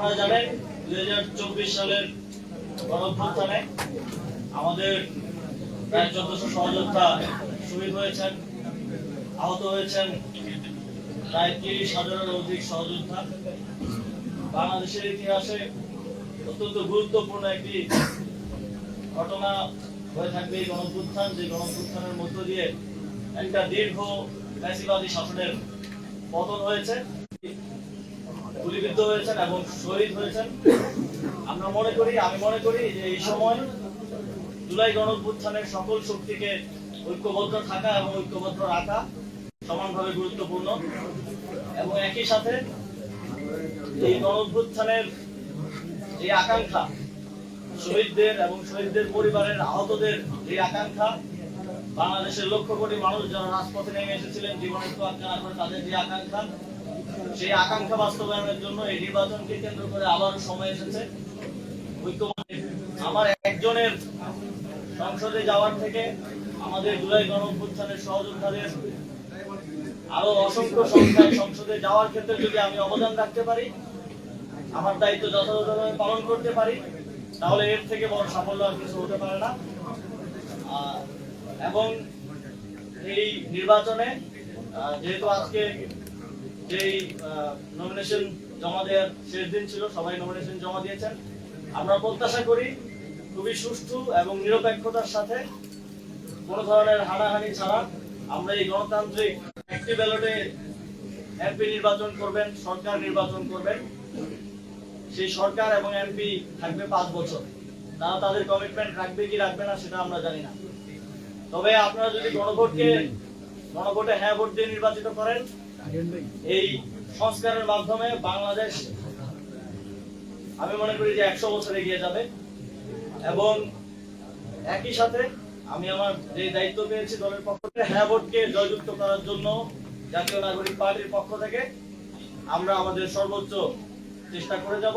আপনারা জানেন 2024 সালের গণঅভ্যুত্থানে আমাদের প্রায় 1400 সহযোদ্ধা শহীদ হয়েছেন, আহত হয়েছেন প্রায় 30,000-এর অধিক সহযোদ্ধা। বাংলাদেশের ইতিহাসে অত্যন্ত গুরুত্বপূর্ণ একটি ঘটনা হয়ে থাকবে এই গণঅভ্যুত্থান, যে গণঅভ্যুত্থানের মধ্য দিয়ে একটা দীর্ঘ ফ্যাসিবাদী শাসনের পতন হয়েছে, গুলিবিদ্ধ হয়েছেন এবং শহীদ হয়েছেন। আমি মনে করি যে এই সময় জুলাই গণঅভ্যুত্থানের সকল শক্তিকে ঐক্যবদ্ধ থাকা এবং ঐক্যবদ্ধ রাখা সমানভাবে গুরুত্বপূর্ণ। এবং একই সাথে এই গণঅভ্যুত্থানের যে আকাঙ্ক্ষা, শহীদদের এবং শহীদদের পরিবারের আহতদের যে আকাঙ্ক্ষা, বাংলাদেশের লক্ষ কোটি মানুষ যারা রাজপথে নেমে এসেছিলেন জীবনের তোয়াক্কা না করে তাদের যে আকাঙ্ক্ষা, সেই আকাঙ্ক্ষা বাস্তবায়নের জন্য এই নির্বাচনকে কেন্দ্র করে আবারও সময় এসেছে। আমার একজনের সংসদে যাওয়ার থেকে আমাদের জুলাই গণঅভ্যুত্থানের সহযোদ্ধাদের আরো অসংখ্য সংখ্যায় সংসদে যাওয়ার ক্ষেত্রে যদি আমি অবদান রাখতে পারি, আমার দায়িত্ব যথাযথভাবে পালন করতে পারি, তাহলে এর থেকে বড় সাফল্য আর কিছু হতে পারে না। এবং এই নির্বাচনে যেহেতু আজকে যেই নমিনেশন জমা দেওয়ার শেষ দিন ছিল, সবাই নমিনেশন জমা দিয়েছেন। আমরা প্রত্যাশা করি খুবই সুষ্ঠু এবং নিরপেক্ষতার সাথে, কোনো ধরনের হানাহানি ছাড়া আমরা এই গণতান্ত্রিক একটি ব্যালটে এমপি নির্বাচন করবেন, সরকার নির্বাচন করবেন। সেই সরকার এবং এমপি থাকবে 5 বছর। তারা তাদের কমিটমেন্ট রাখবে কি রাখবে না সেটা আমরা জানি না। তবে আপনারা যদি গণভোটে হ্যাঁ ভোট দিয়ে নির্বাচিত করেন, এই সংস্কারের মাধ্যমে বাংলাদেশ আমি মনে করি যে 100 বছর এগিয়ে যাবে। এবং একই সাথে আমি আমার যে দায়িত্ব পেয়েছি দলের পক্ষ থেকে, হ্যাঁ ভোটকে জয়যুক্ত করার জন্য জাতীয় নাগরিক পার্টির পক্ষ থেকে আমরা আমাদের সর্বোচ্চ চেষ্টা করে যাব।